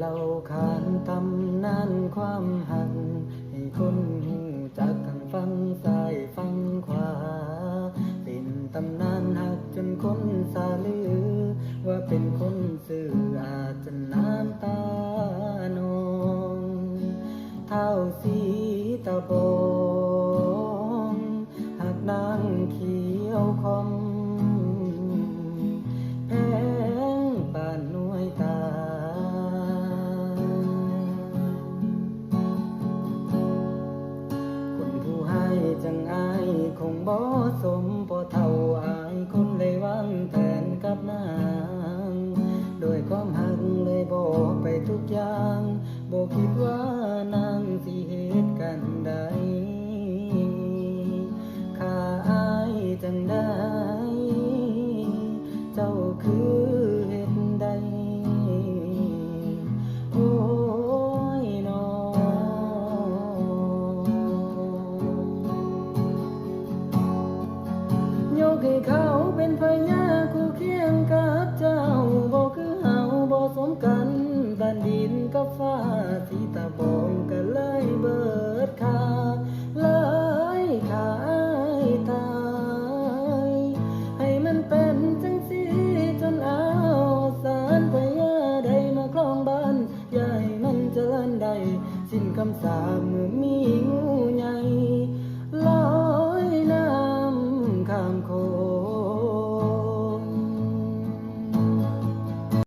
เล่าขานตำนานความหักให้คนหูจักทั้งฟังซ้ายฟังขวาเป็นตำนานหักจนคนสาลือว่าเป็นคนซื่ออาจจะน้ำตานองเท้าสีตะบองหักนางเขียวคอมแพงป่านหน่วยตาคนผู้ให้จังอายคงบ่สมพอเท่าอายคนเลยวางแผนกับนางโดยความหักเลยบอกไปทุกอย่างบ่คิดว่านางสิเหตุกันใดข้าอายจังได้เจ้าคือเหตุใดโอ้ยน้อยกให้เขาเป็นพญาคู่เคียงกับเจ้าบ่คือเฮาบ่สมกันบ้านดินกับฟ้าสีตาบองก็เลยเบิดค่าเลยขายตายให้มันเป็นจังสิจนเอาสารพญาได้มาครองบ้านอย่าให้มันเจริญใดสิ้นคำสาปเมื่อมีงูใหญ่